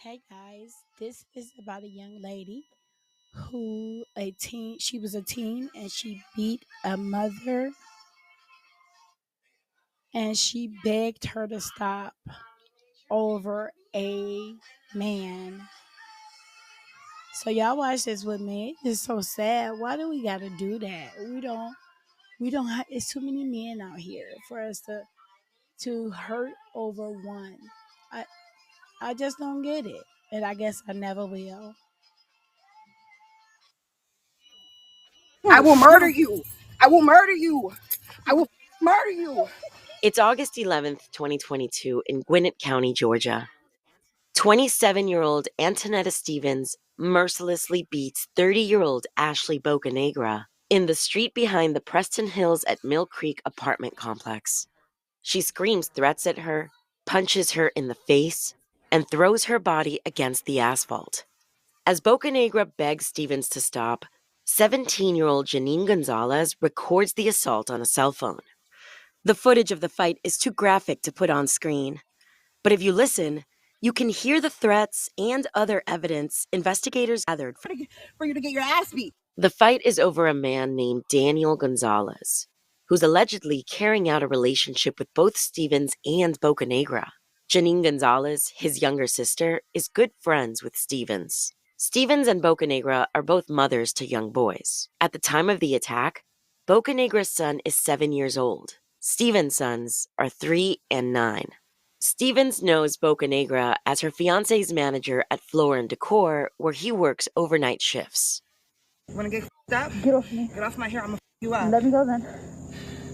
Hey guys, this is about a young lady she was a teen and she beat a mother and she begged her to stop over a man. So y'all watch this with me. It's so sad. Why do we gotta do that? We don't have, it's too many men out here for us to hurt over one. I I just don't get it. And I guess I never will. I will murder you. I will murder you. I will murder you. It's August 11th, 2022 in Gwinnett County, Georgia. 27-year-old Antonetta Stevens mercilessly beats 30-year-old Ashley Bocanegra in the street behind the Preston Hills at Mill Creek apartment complex. She screams threats at her, punches her in the face, and throws her body against the asphalt. As Bocanegra begs Stevens to stop, 17-year-old Janine Gonzalez records the assault on a cell phone. The footage of the fight is too graphic to put on screen. But if you listen, you can hear the threats and other evidence investigators gathered. For you to get your ass beat. The fight is over a man named Daniel Gonzalez, who's allegedly carrying out a relationship with both Stevens and Bocanegra. Janine Gonzalez, his younger sister, is good friends with Stevens. Stevens and Bocanegra are both mothers to young boys. At the time of the attack, Bocanegra's son is 7 years old. Stevens' sons are 3 and 9. Stevens knows Bocanegra as her fiance's manager at Floor & Decor, where he works overnight shifts. Wanna get up? Get off me. Get off my hair. I'm gonna you up. Let me go then.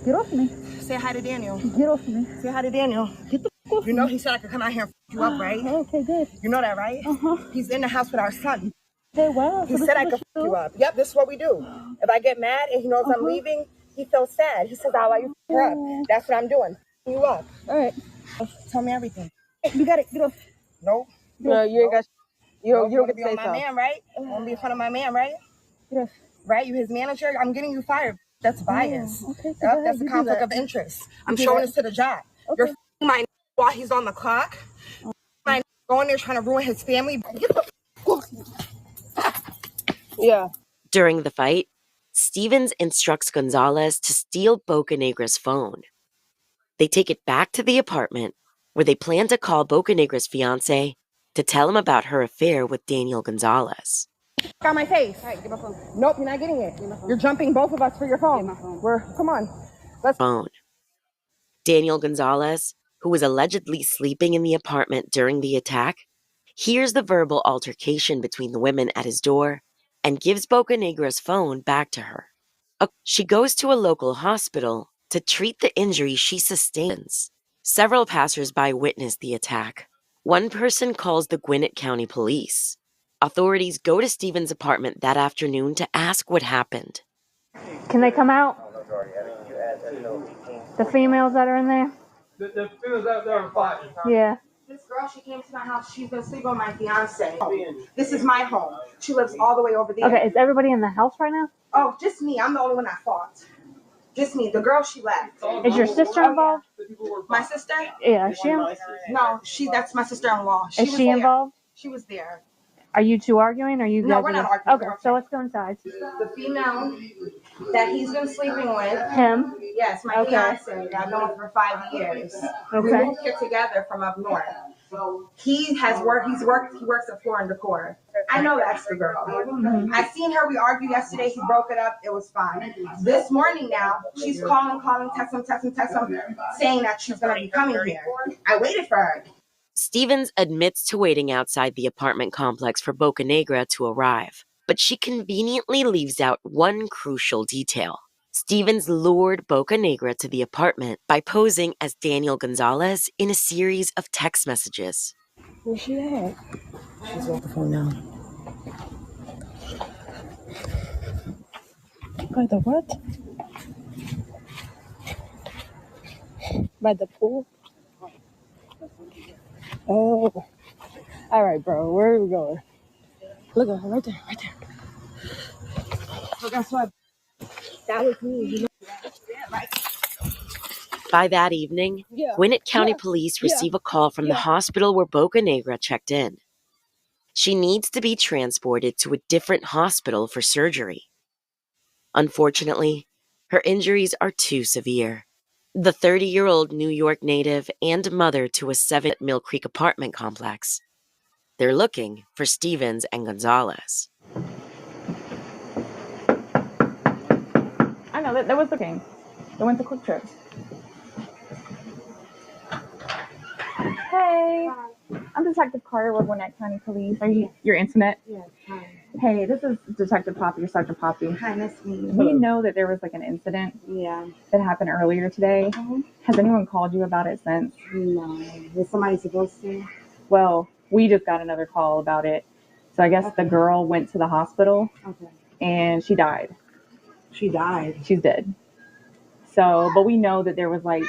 Get off me. Say hi to Daniel. Get off me. Say hi to Daniel. Get the off You know me. he said I could come out here and you up, right? Okay, good. You know that, right? Uh-huh. He's in the house with our son. Hey, wow. He said I could you up. Yep, this is what we do. If I get mad and he knows I'm leaving, he feels sad. He says, I'll let you her up. That's what I'm doing. You up. All right. Tell me everything. Hey, you got it. Get off. No. No, you ain't got. You don't get get to to say be on my man, right? You want to be in front of my man, right? Get off. Right? You his manager. I'm getting you fired. That's bias. Okay, so Yep, that's a conflict of interest. I'm showing this to the job. Okay. You're f***ing my while he's on the clock. My going there trying to ruin his family. Get the off me. Yeah. During the fight, Stevens instructs Gonzalez to steal Bocanegra's phone. They take it back to the apartment, where they plan to call Bocanegra's fiancé to tell him about her affair with Daniel Gonzalez. Got my face. All right, get my phone. Nope, you're not getting it. You're jumping both of us for your phone. Get my phone. Come on. Let's Phone. Daniel Gonzalez, who was allegedly sleeping in the apartment during the attack, hears the verbal altercation between the women at his door and gives Bocanegra's phone back to her. She goes to a local hospital to treat the injury she sustains. Several passersby witnessed the attack. One person calls the Gwinnett County Police. Authorities go to Stevens' apartment that afternoon to ask what happened. Can they come out? The females that are in there? The females out there are fighting. Yeah. This girl, she came to my house. She's been sleeping with my fiance. This is my home. She lives all the way over there. Okay, is everybody in the house right now? Oh, just me. I'm the only one that fought. Just me. The girl, she left. Is your sister involved? My sister? Yeah, is she? No, that's my sister-in-law. Is she involved? She was there. Are you two arguing? Or you No, guys we're are not just- arguing. Okay, We're so okay. let's go inside. The female that he's been sleeping with. Him? Yes, my Okay. fiance. That I've known for 5 years. We Okay. moved here together from up north. He works at Floor & Decor. I know that's the girl. Mm-hmm. I seen her. We argued yesterday. He broke it up. It was fine. This morning now, she's calling, text him, saying that she's going to be coming here. I waited for her. Stevens admits to waiting outside the apartment complex for Bocanegra to arrive, but she conveniently leaves out one crucial detail. Stevens lured Bocanegra to the apartment by posing as Daniel Gonzalez in a series of text messages. Where's she at? She's off the phone now. By the what? By the pool? Oh. All right, bro. Where are we going? Look at her right there, right there. So guess what? That was me. You know? Yeah, right. By that evening, Gwinnett County Police receive a call from the hospital where Bocanegra checked in. She needs to be transported to a different hospital for surgery. Unfortunately, her injuries are too severe. The 30-year-old New York native and mother to a 7 at Mill Creek apartment complex. They're looking for Stevens and Gonzalez. I know that was the king. They went to Quick Trip. Hey, I'm Detective Carter with Gwinnett County Police. Are you your internet? Yes, hi. Hey, this is Detective Poppy or Sergeant Poppy. Hi, nice to meet you. We know that there was like an incident that happened earlier today. Has anyone called you about it since? No. Was somebody supposed to? Well, we just got another call about it. So I guess the girl went to the hospital and she died. She died? She's dead. So, but we know that there was like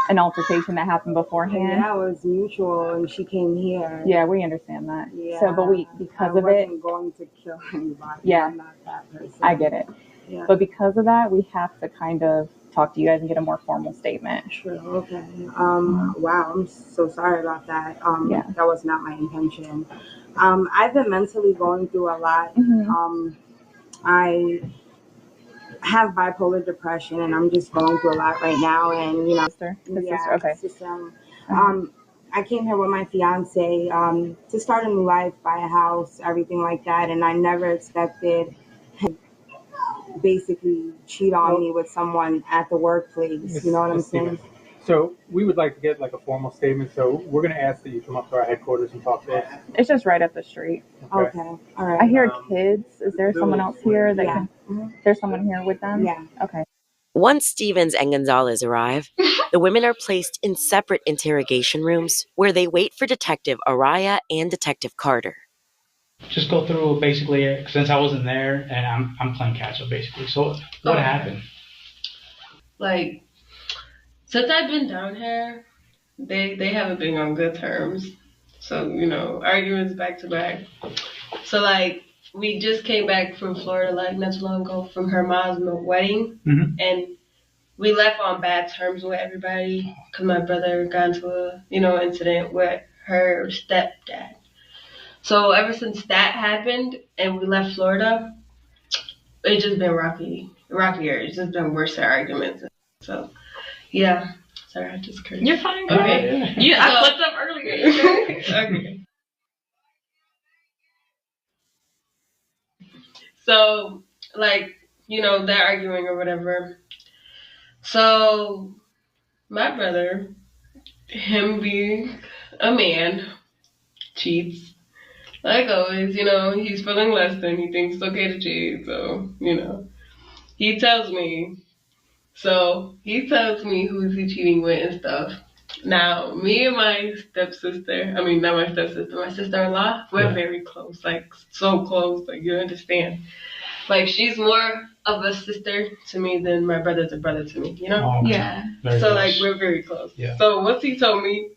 an altercation that happened beforehand. Yeah, it was mutual, and she came here. Yeah, we understand that. Yeah. So, but because of it, I wasn't going to kill anybody. Yeah. I'm not that person. I get it. Yeah. But because of that, we have to kind of talk to you guys and get a more formal statement. Sure. Okay. Wow. I'm so sorry about that. That was not my intention. I've been mentally going through a lot. I have bipolar depression, and I'm just going through a lot right now. And Sister? Okay. Sister. I came here with my fiance to start a new life, buy a house, everything like that, and I never expected him to basically cheat on me with someone at the workplace. You know what I'm saying? So we would like to get like a formal statement. So we're going to ask that you come up to our headquarters and talk to us. It's just right up the street. Okay. All right. I hear kids. Is there someone else here that can? There's someone here with them? Yeah. Okay. Once Stevens and Gonzalez arrive, the women are placed in separate interrogation rooms where they wait for Detective Araya and Detective Carter. Just go through basically, since I wasn't there and I'm playing catch up basically. So what happened? Like, since I've been down here, they haven't been on good terms. So, arguments back to back. So like we just came back from Florida like not too long ago from her mom's wedding, and we left on bad terms with everybody because my brother got into a incident with her stepdad. So ever since that happened and we left Florida, it's just been rockier. It's just been worse arguments. So yeah. Sorry, I just cursed. You're fine. Go ahead. I flipped up earlier. Okay. So, like, they're arguing or whatever. So, my brother, him being a man, cheats. Like always, he's feeling less than, he thinks it's okay to cheat. So, he tells me. So, he tells me who's he cheating with and stuff. Now, me and my stepsister, I mean, not my stepsister, my sister-in-law, we're very close, like, so close, like, you understand. Like, she's more of a sister to me than my brother's a brother to me, Oh, Yeah. very So, close. like, we're very close. Yeah. So, once he told me,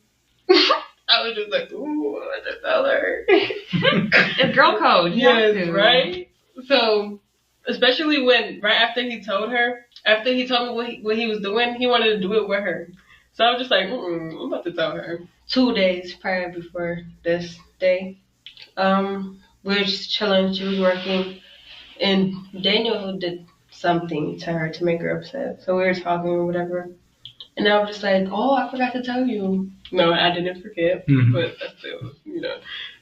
I was just like, ooh, I just tell her. It's girl code. Yes, right? So, especially when, right after he told me what he was doing, he wanted to do it with her. So I was just like, I'm about to tell her. 2 days prior before this day, we were just chilling. She was working, and Daniel did something to her to make her upset. So we were talking or whatever, and I was just like, "Oh, I forgot to tell you." No, I didn't forget, but I still,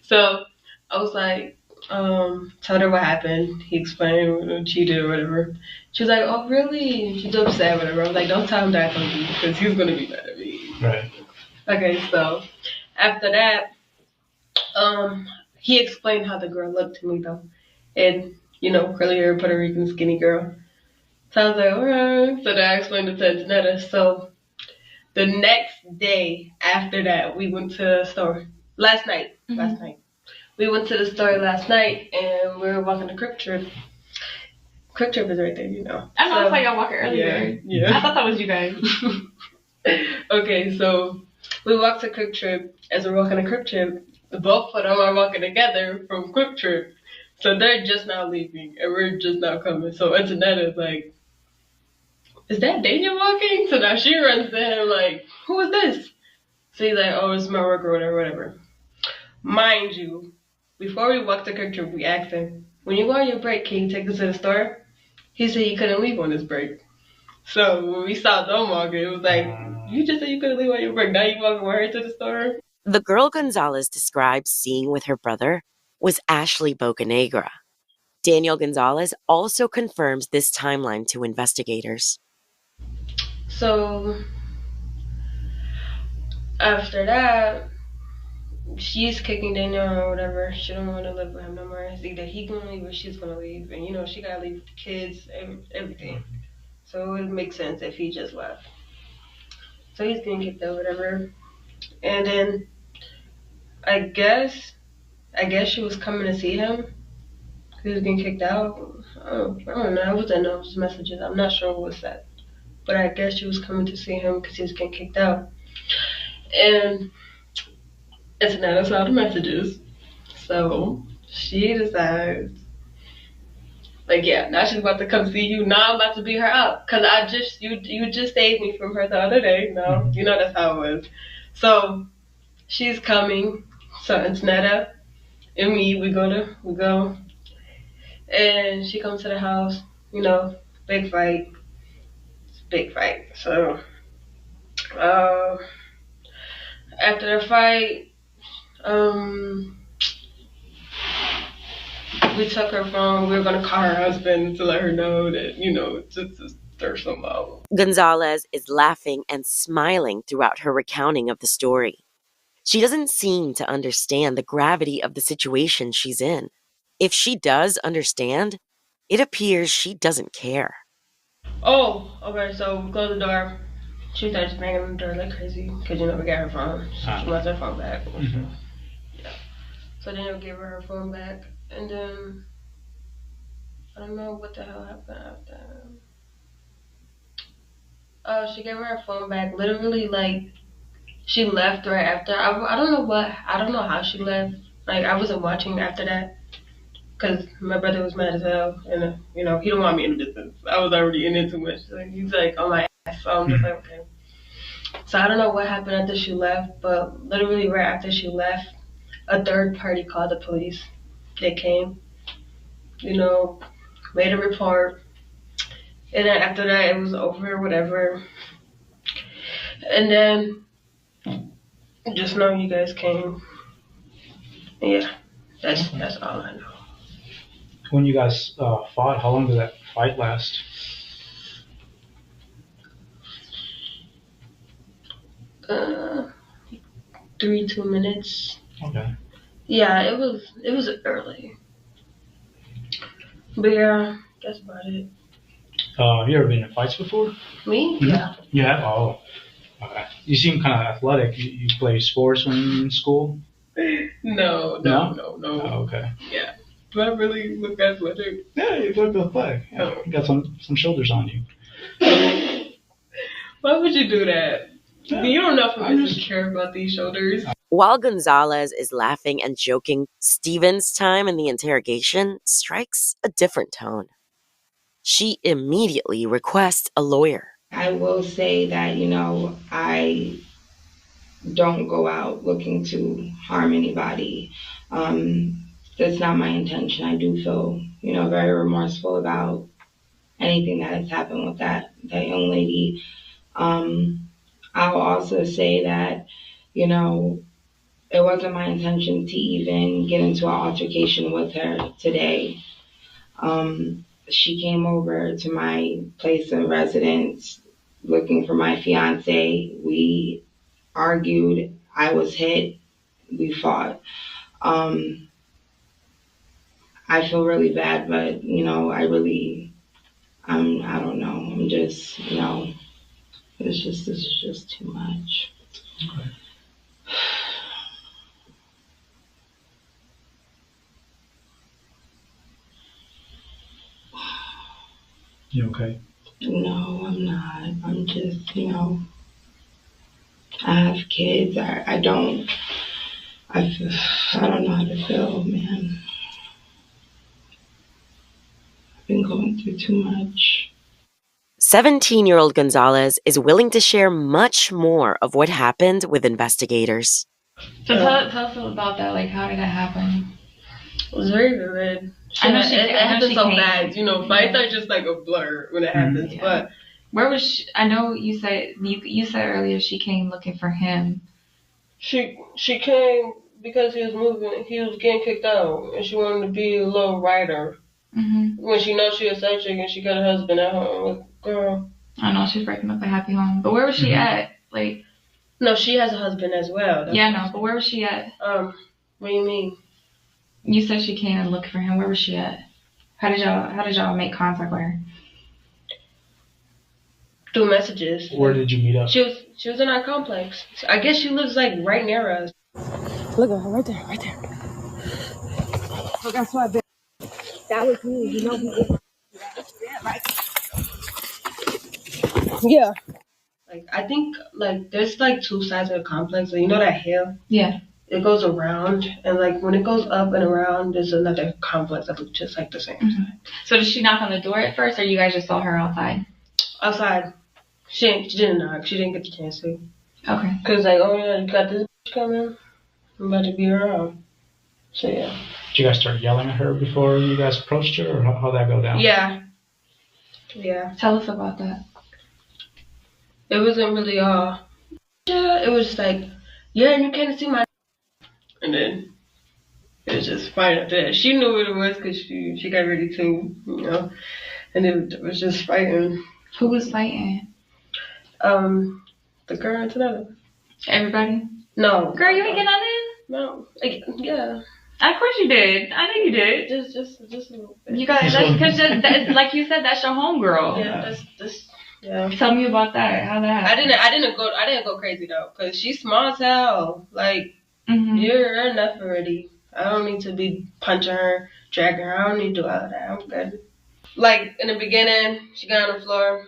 So I was like, told her what happened. He explained, cheated or whatever. She was like, "Oh, really?" She's upset, whatever. I was like, "Don't tell him that I told you, because he's gonna be mad at me." Right. Okay, so after that, he explained how the girl looked to me though, and curly hair, Puerto Rican, skinny girl. So I was like, alright. So then I explained it to Antonetta. So the next day after that, we went to the store last night. We went to the store last night, and we were walking the Quick Trip. Quick Trip is right there, I know, I saw y'all walking earlier. Yeah. I thought that was you guys. Okay, so we walked to Quick Trip. As we're walking to Quick Trip, both of them are walking together from Quick Trip. So they're just now leaving, and we're just now coming. So Antonetta's like, "Is that Daniel walking?" So now she runs to him like, "Who is this?" So he's like, "Oh, it's my worker," or whatever. Mind you, Before we walked the quick trip, we asked him, when you go on your break, can you take us to the store? He said he couldn't leave on his break. So when we stopped on walking, it was like, you just said you couldn't leave on your break. Now you walking with her to the store? The girl Gonzalez described seeing with her brother was Ashley Bocanegra. Daniel Gonzalez also confirms this timeline to investigators. So after that, she's kicking Daniel or whatever. She don't want to live with him no more. It's either he gonna leave or she's gonna leave, and she gotta leave with the kids and everything. So it makes sense if he just left. So he's getting kicked out, whatever. And then I guess she was coming to see him. He was getting kicked out. I don't know. I was in those messages. I'm not sure what was said, but I guess she was coming to see him because he was getting kicked out. And it's not saw the messages, so she decides, like, yeah, now she's about to come see you. Now I'm about to beat her up because you just saved me from her the other day. No, that's how it was. So she's coming. So it's Netta and me. We go, and she comes to the house. Big fight. It's a big fight. So after the fight, we took her phone. We were going to call her husband to let her know that, just to stir some out. Gonzalez is laughing and smiling throughout her recounting of the story. She doesn't seem to understand the gravity of the situation she's in. If she does understand, it appears she doesn't care. Oh, okay, so we closed the door. She started banging on the door like crazy because, we got her phone. She wants her phone back. Mm-hmm. Yeah. So then we gave her phone back. And then, I don't know what the hell happened after. She gave her phone back. Literally, like, she left right after. I don't know how she left. Like, I wasn't watching after that. Because my brother was mad as hell. And, he don't want me in the distance. I was already in it too much. So he's like, on my ass. So I'm just like, okay. So I don't know what happened after she left. But literally right after she left, a third party called the police. They came, made a report. And then after that, it was over, whatever. And then, just know you guys came. Yeah, that's all I know. When you guys fought, how long did that fight last? 2 minutes. Okay. Yeah, it was early. But yeah, that's about it. Have you ever been in fights before? Me? Mm-hmm. Yeah. You have? Oh. Okay. You seem kind of athletic. You play sports when you're in school? No. Oh, okay. Yeah. Do I really look athletic? Yeah, you look athletic. Yeah. You got some shoulders on you. Why would you do that? Yeah. You don't know if I just care about these shoulders. While Gonzalez is laughing and joking, Steven's time in the interrogation strikes a different tone. She immediately requests a lawyer. I will say that, I don't go out looking to harm anybody. That's not my intention. I do feel, very remorseful about anything that has happened with that young lady. I'll also say that, it wasn't my intention to even get into an altercation with her today. She came over to my place of residence looking for my fiance. We argued. I was hit. We fought. I feel really bad, but I don't know. I'm just, this is just too much. Okay. You okay? No, I'm not. I'm just, I have kids. I don't know how to feel, man. I've been going through too much. 17-year-old Gonzalez is willing to share much more of what happened with investigators. So tell us about that. Like, how did that happen? It was very vivid. I know it happens so came. fast. You know, fights are just like a blur when it happens. Yeah. But where was she? I know you said earlier she came looking for him. She came because he was moving. He was getting kicked out, and she wanted to be a little writer. Mm-hmm. When she knows she a side chick and she got a husband at home. Like, girl. I know she's breaking up a happy home, but where was she at? Like, no, she has a husband as well. Yeah, no, but where was she at? What do you mean? You said she came and looked for him. Where was she at? How did y'all make contact with her? Through messages. Where did you meet up? She was in our complex. I guess she lives like right near us. Look at her right there, right there. So that's why that was me, you know. Yeah, right. Yeah. Like I think like there's like two sides of the complex. Like, you know that hill? Yeah. It goes around, and like when it goes up and around, there's another complex that looks just like the same side. So did she knock on the door at first, or you guys just saw her outside? Outside. She didn't knock. She didn't get the chance to. Okay. Cause like, oh yeah, you got this coming. I'm about to be around. So yeah. Did you guys start yelling at her before you guys approached her, or how'd that go down? Yeah. Yeah. Tell us about that. It wasn't really yeah. It was just like, yeah, and you can't see my. And then it was just fine after that. She knew what it was because she got ready too, you know. And it was just fighting. Who was fighting? The girl and Tanetta. Everybody? No. Girl, you ain't get on it? No. Like, yeah. Of course you did. I know you did. Just a little bit. You guys, because like you said, that's your homegirl. Yeah, yeah. Tell me about that. How that happened. I didn't go crazy though, cause she's small as hell. Like, you're enough already. I don't need to be punching her, dragging her. I don't need to do all of that. I'm good. Like in the beginning, she got on the floor,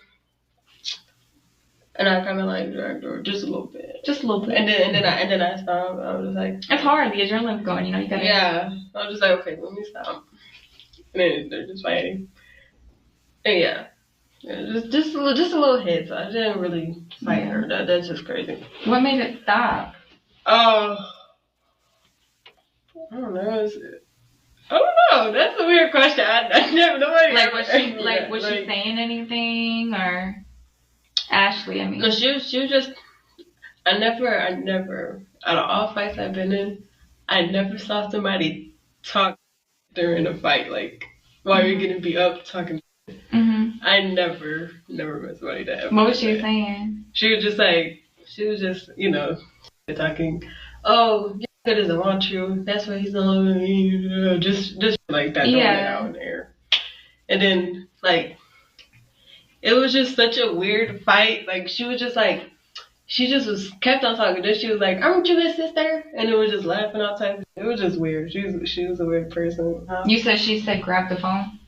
and I kind of like dragged her just a little bit. Just a little bit. And then I stopped. I was just like, it's hard. The adrenaline's going. You know, you gotta. Yeah. I was just like, okay, let me stop. And then they're just fighting. And yeah. Just a little hit. So I didn't really fight her. That's just crazy. What made it stop? I don't know. I don't know. That's a weird question. I never nobody. Like was she saying anything or Ashley? I mean, no, she was just. I never. Out of all fights I've been in, I never saw somebody talk during a fight. Like while you're gonna be up talking. I never met somebody that ever. What was she saying? She was just, you know, talking. Oh, good doesn't want you. That's why he's not just like that. Yeah. Out there. And then like, it was just such a weird fight. Like she was just like, she just kept on talking. Then she was like, "Aren't you his sister?" And it was just laughing all the time. It was just weird. She was a weird person. You said she said grab the phone.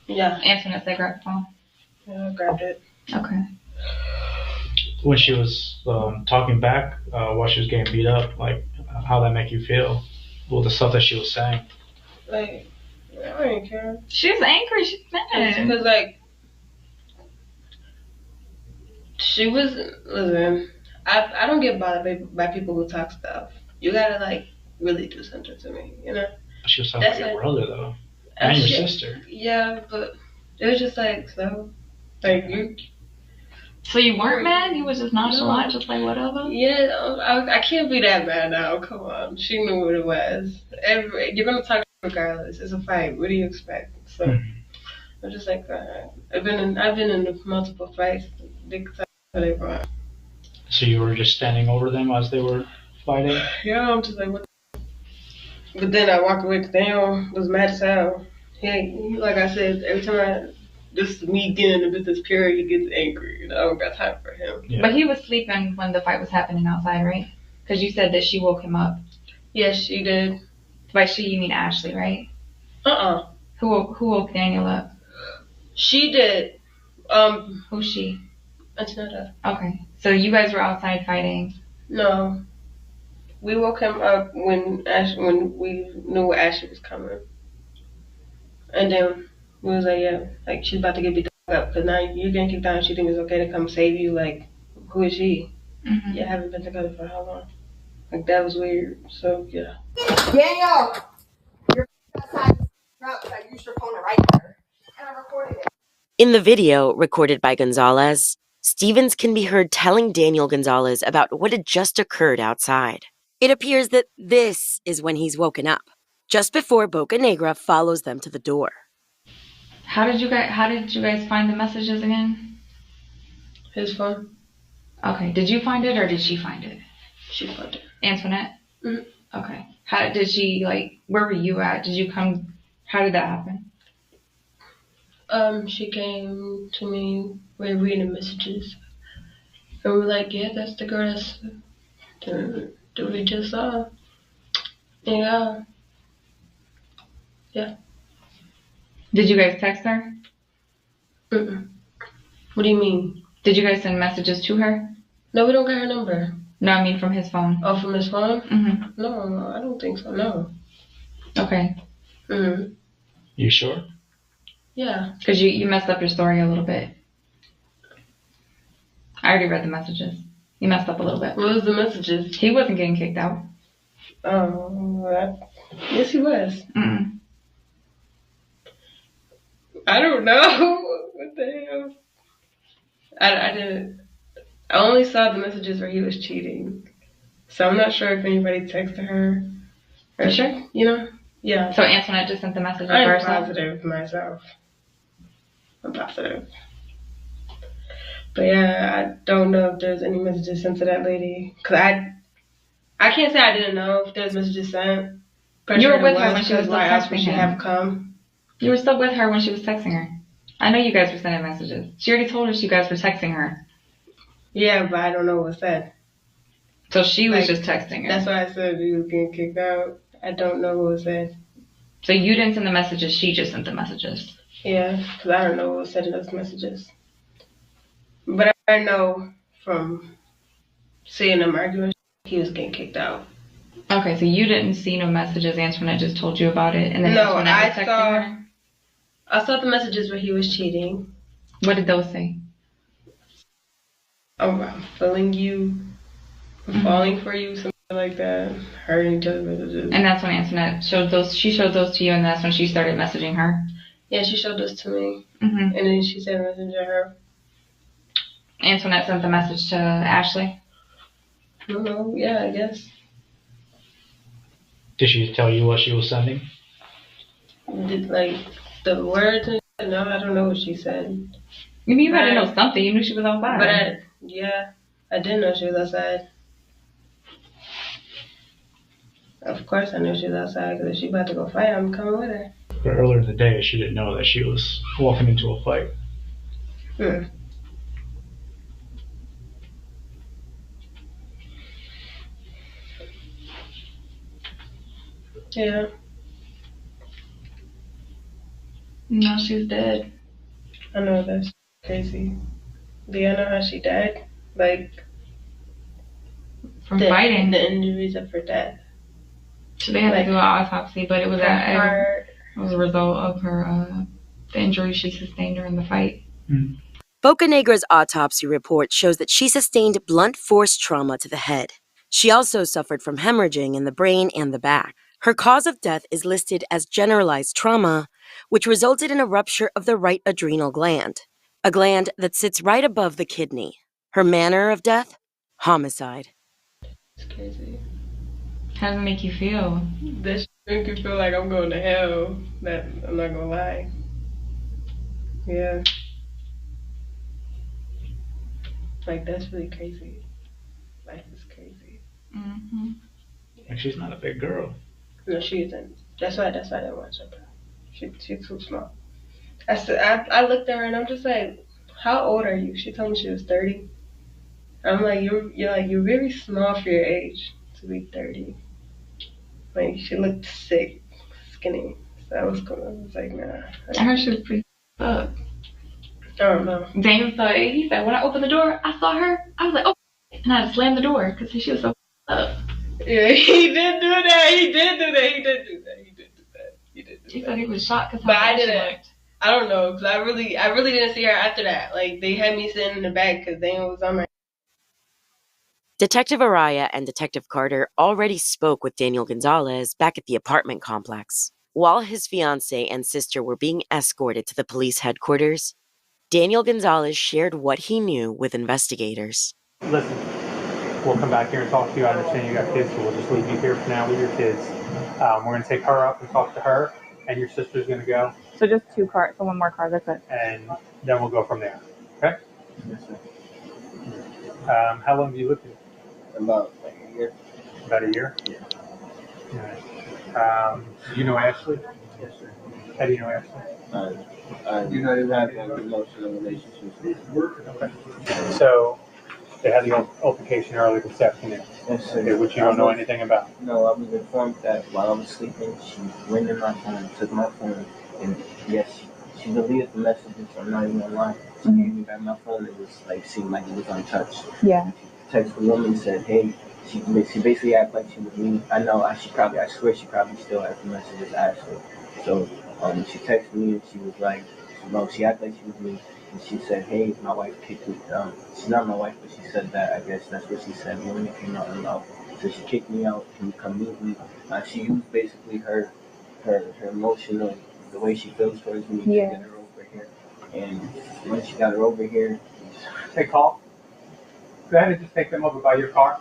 Yeah. Antoinette said grab the phone. Yeah, I grabbed it. Okay. When she was talking back while she was getting beat up, like how that make you feel? Well, the stuff that she was saying. Like, I didn't care. She was angry. She's mad. Because like, she was. Listen, I don't get bothered by people who talk stuff. You gotta like really do something to me, you know. She was talking about your brother though, and your sister. Yeah, but it was just like so. Like you. So you weren't mad? You was just nonchalant, just like whatever? Yeah, I can't be that mad now. Come on. She knew what it was. You're going to talk regardless. It's a fight. What do you expect? So I'm just like, I've been in multiple fights. So you were just standing over them as they were fighting? Yeah, I'm just like, what the. But then I walked away because Daniel was mad as hell. He, like I said, every time just me getting into business period, he gets angry. You know, I don't got time for him. Yeah. But he was sleeping when the fight was happening outside, right? Because you said that she woke him up. Yes, she did. By she, you mean Ashley, right? Who woke Daniel up? She did. Who's she? Antoinette. Okay. So you guys were outside fighting? No. We woke him up when we knew Ashley was coming. And then we was like, yeah, like she's about to get beat up because now you're getting kicked out and she thinks it's okay to come save you. Like, who is she? Yeah, haven't been together for how long? Like, that was weird. So, yeah. Daniel! You're outside used your phone to write her, and I recorded it. In the video recorded by Gonzalez, Stevens can be heard telling Daniel Gonzalez about what had just occurred outside. It appears that this is when he's woken up, just before Bocanegra follows them to the door. How did you guys find the messages again? His phone. Okay. Did you find it or did she find it? She found it. Antoinette? Mm-hmm. Okay. How did she, where were you at? Did you come, how did that happen? She came to me, we were reading messages. And we were like, yeah, that's the girl that we just saw. Yeah. Yeah. Did you guys text her? Mm-mm. What do you mean? Did you guys send messages to her? No, we don't got her number. No, I mean from his phone. Oh, from his phone? Mm-hmm. No, I don't think so, no. Okay. Mm-hmm. You sure? Yeah. Because you messed up your story a little bit. I already read the messages. You messed up a little bit. What was the messages? He wasn't getting kicked out. Oh, yes, he was. Mm-mm. I don't know. What the hell? I didn't. I only saw the messages where he was cheating. So I'm not sure if anybody texted her. You sure? You know? Yeah. So Antoinette just sent the messages I'm herself? positive myself. I'm positive. But yeah, I don't know if there's any messages sent to that lady. Because I can't say I didn't know if there's messages sent. But You were with her when she was still why else would texting she him. have come? You were still with her when she was texting her. I know you guys were sending messages. She already told us you guys were texting her. Yeah, but I don't know what was said. So she was just texting her. That's why I said he was getting kicked out. I don't know what was said. So you didn't send the messages, she just sent the messages. Yeah, because I don't know what was said in those messages. But I know from seeing them arguing, he was getting kicked out. Okay, so you didn't see no messages. Antoinette just told you about it, and then No, Antoinette was texting her? I saw the messages where he was cheating. What did those say? Oh, I'm feeling you, I'm falling for you, something like that. Hurting each other messages. And that's when Antoinette showed those. She showed those to you, and that's when she started messaging her. Yeah, she showed those to me, Mm-hmm. and then she said message to her. Antoinette sent the message to Ashley. I don't know. Yeah, I guess. Did she tell you what she was sending? Did the words? And no, I don't know what she said. You had to know something. You knew she was outside. But I didn't know she was outside. Of course I knew she was outside, because if she about to go fight, I'm coming with her. But earlier in the day, she didn't know that she was walking into a fight. Yeah. No, she's dead. I know, that's crazy. Do you know how she died? From fighting. The injuries of her death. So they had to do an autopsy, but it was it was a result of her the injuries she sustained during the fight. Mm. Bocanegra's autopsy report shows that she sustained blunt force trauma to the head. She also suffered from hemorrhaging in the brain and the back. Her cause of death is listed as generalized trauma, which resulted in a rupture of the right adrenal gland, a gland that sits right above the kidney. Her manner of death? Homicide. It's crazy. How does it make you feel? This make me feel like I'm going to hell. That I'm not gonna lie. Yeah. That's really crazy. Life is crazy. Mm-hmm. Like, she's not a big girl. No, she isn't. That's why I didn't watch her. She's too small. I looked at her and I'm just like, how old are you? She told me she was 30. I'm like, you're really small for your age to be 30. She looked sick, skinny. So I was cool. I was like, nah. I heard she was pretty up. I don't know. Daniel saw it. He said, when I opened the door, I saw her. I was like, oh, and I slammed the door because she was so up. Yeah, he did do that. He said he was shocked because but I didn't. I don't know, because I really didn't see her after that. They had me sitting in the back because Daniel was on my. Detective Araya and Detective Carter already spoke with Daniel Gonzalez back at the apartment complex. While his fiancée and sister were being escorted to the police headquarters, Daniel Gonzalez shared what he knew with investigators. Listen, we'll come back here and talk to you. I understand you got kids, so we'll just leave you here for now with your kids. We're going to take her up and talk to her, and your sister's going to go. So just 2 cars, so 1 more car, that's it. And then we'll go from there. Okay? Yes, sir. How long have you lived here? About like a year. About a year? Yeah. Do you know Ashley? Yes, sir. How do you know Ashley? You know, you have an emotional relationship. Okay. So they had the altercation early this afternoon. Yes, sir. Okay, which you don't know anything about. No, I was informed that while I was sleeping, she went in my phone, took my phone, and yes, she deleted the messages. I'm not even gonna lie. She gave me back my phone. It was like seemed like it was untouched. Yeah. She texted the woman, said, "Hey." She basically acted like she was me. I know. I swear she probably still has the messages. Ashley. So she texted me and she was like, no, she acted like she was me. And she said, "Hey, my wife kicked me." She's not my wife, but she said that. I guess that's what she said. We only came out in love. So she kicked me out. Can you come meet me? She used basically her emotional, the way she feels towards me to get her over here. And when she got her over here, Hey, call. Go ahead and just take them over by your car.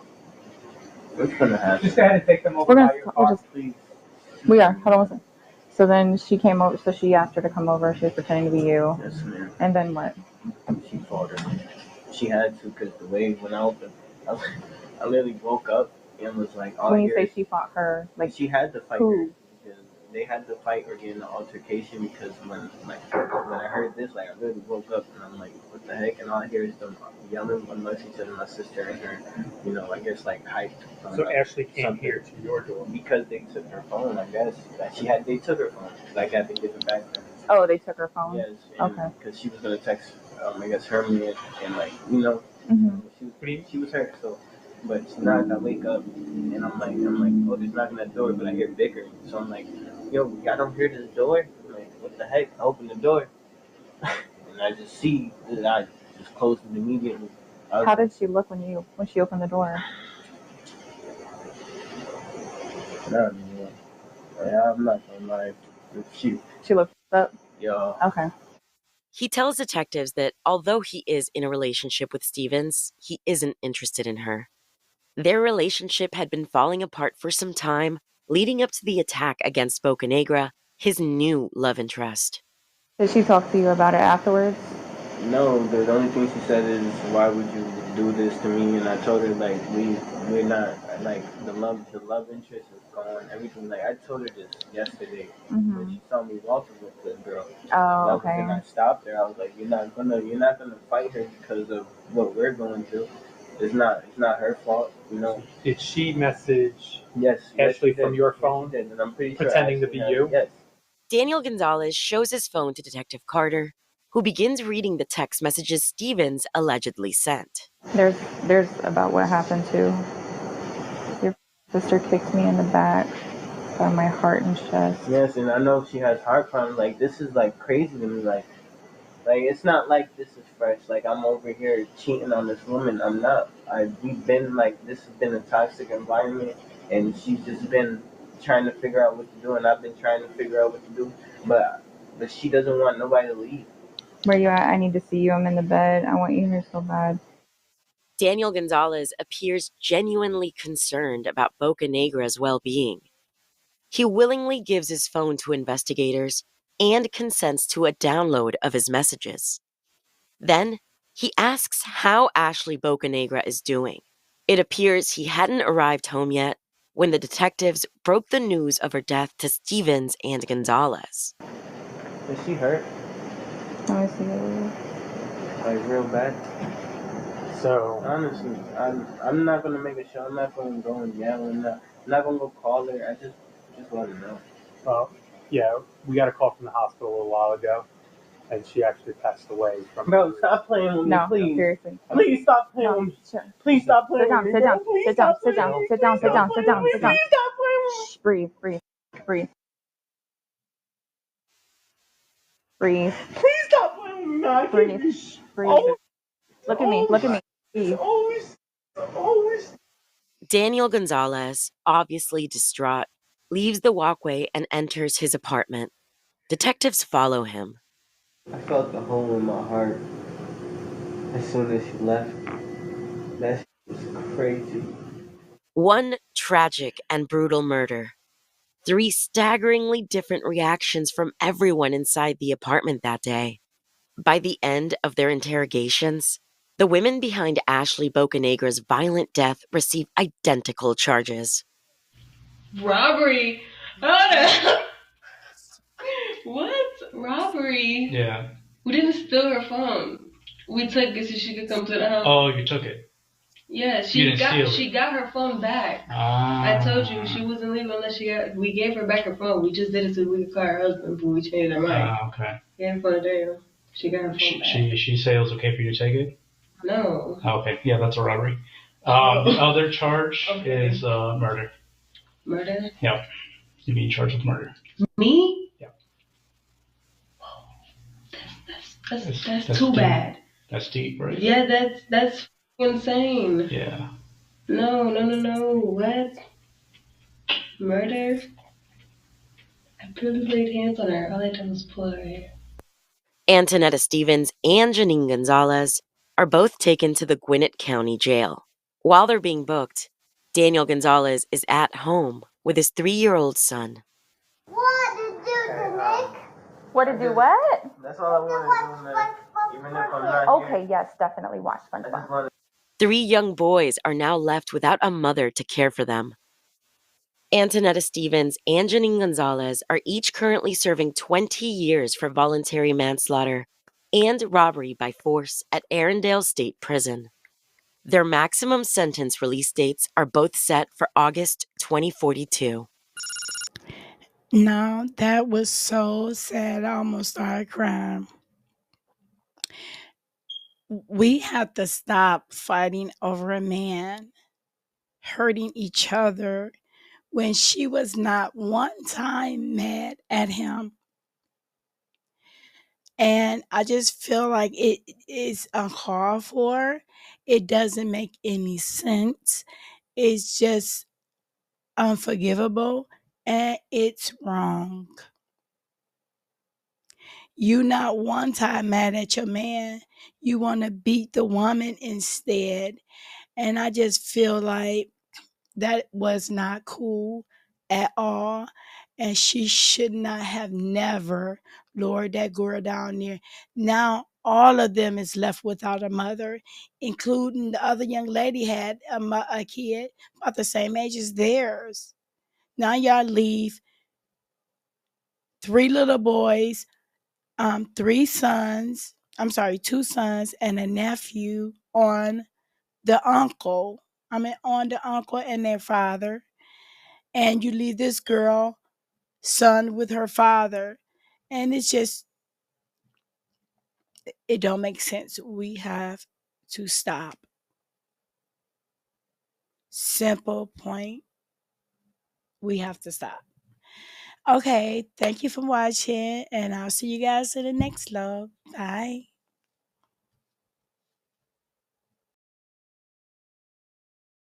what's gonna happen? Just go ahead and take them over by your car. Please. We are. Hold on 1 second. So then she came over. So she asked her to come over. She was pretending to be you. Yes, ma'am. And then what? She fought her. She had to, because the way when I opened, I literally woke up and was like, all When you say she fought her, like she had to fight who? her. Because they had to fight or get in an altercation. Because when I heard this, like I literally woke up and I'm like, what the heck? And all I hear is them yelling amongst each other, my sister and her, I guess like hyped. So Ashley came here to your door because they took her phone. I guess they took her phone. Like I had to give it back to her. Oh, they took her phone. Yes. Okay. Because she was gonna text, I guess Herman and like she was hurt. So, but now I wake up and I'm like, oh, there's knocking at the door, but I hear bickering. So I'm like, yo, y'all don't hear this door? I'm like, what the heck? I open the door and I just see that I just closed it immediately. How did she look when she opened the door? No, yeah, I'm not gonna lie. She looked up. Yeah. Okay. He tells detectives that although he is in a relationship with Stevens, he isn't interested in her. Their relationship had been falling apart for some time, leading up to the attack against Bocanegra, his new love interest. Did she talk to you about it afterwards? No, the only thing she said is, "Why would you do this to me?" And I told her like we're not like the love interest is gone. Everything like I told her this yesterday when she saw me walking with the girl. Oh, okay. And I stopped her. I was like, you're not gonna fight her because of what we're going through. It's not her fault, Did she message Yes, Ashley from your phone? Yes, and I'm pretty sure pretending to be you? Yes. Daniel Gonzalez shows his phone to Detective Carter, who begins reading the text messages Stevens allegedly sent. There's about what happened too. Your sister kicked me in the back by my heart and chest. Yes, and I know she has heart problems. Like this is like crazy to me. Like it's not like this is fresh. Like I'm over here cheating on this woman. I'm not. We've been like this has been a toxic environment, and she's just been trying to figure out what to do, and I've been trying to figure out what to do, but she doesn't want nobody to leave. Where you at? I need to see you. I'm in the bed. I want you here so bad. Daniel Gonzalez appears genuinely concerned about Bocanegra's well-being. He willingly gives his phone to investigators and consents to a download of his messages. Then, he asks how Ashley Bocanegra is doing. It appears he hadn't arrived home yet when the detectives broke the news of her death to Stevens and Gonzalez. Is she hurt? Let me see it. Like real bad? So honestly, I'm not gonna make a show. I'm not gonna go and yell. I'm not gonna go call her. I just want to know. Well, yeah, we got a call from the hospital a little while ago, and she actually passed away from. Bro, stop playing with me, please. Seriously. Please stop playing with me. Sure. Please stop playing with me. Sit down. Please Sit down. stop Sit playing down. with me. Sit down. Sit down. Sit down. Sit down. Please stop playing with me. Shh, breathe. Breathe. Please stop playing with me, man. Breathe. Look at me. Breathe. Always. Daniel Gonzalez, obviously distraught, leaves the walkway and enters his apartment. Detectives follow him. I felt the hole in my heart as soon as she left. That was crazy. One tragic and brutal murder. 3 staggeringly different reactions from everyone inside the apartment that day. By the end of their interrogations, the women behind Ashley Bocanegra's violent death received identical charges. Robbery? Hold up. What? Robbery? Yeah. We didn't steal her phone. We took it so she could come to the house. Oh, you took it. Yeah, You didn't steal it. she got her phone back. Ah. I told you she wasn't leaving unless we gave her back her phone. We just did it so we could call her husband, but we changed our mind. Ah, okay. Yeah, for the day. She got her phone back. She say it was okay for you to take it? No. Okay, yeah, that's a robbery. The other charge is murder. Murder? Yep. You'd be charged with murder. Me? Yep. That's too deep. bad. That's deep, right? Yeah, that's insane. Yeah. No. What? Murder? I barely laid hands on her. All I did was pull her hair. Antonetta Stevens and Janine Gonzalez are both taken to the Gwinnett County Jail. While they're being booked, Daniel Gonzalez is at home with his 3-year-old son. What did you do, Nick? What to do what? That's all I want to do, even if I'm not Okay, yes, definitely watch SpongeBob. 3 young boys are now left without a mother to care for them. Antonetta Stevens and Janine Gonzalez are each currently serving 20 years for voluntary manslaughter and robbery by force at Arendelle State Prison. Their maximum sentence release dates are both set for August 2042. No, that was so sad. I almost started crying. We have to stop fighting over a man, hurting each other when she was not one time mad at him. And I just feel like it is uncalled for. It doesn't make any sense. It's just unforgivable and it's wrong. You not one time mad at your man. You want to beat the woman instead. And I just feel like that was not cool at all. And she should not have never lured that girl down there. Now all of them is left without a mother, including the other young lady had a kid about the same age as theirs. Now y'all leave 3 little boys, 2 sons and a nephew on the uncle. On the uncle and their father. And you leave this girl, son, with her father. And it's just, it don't make sense. We have to stop. Simple point. We have to stop. Okay, thank you for watching, and I'll see you guys in the next vlog. Bye.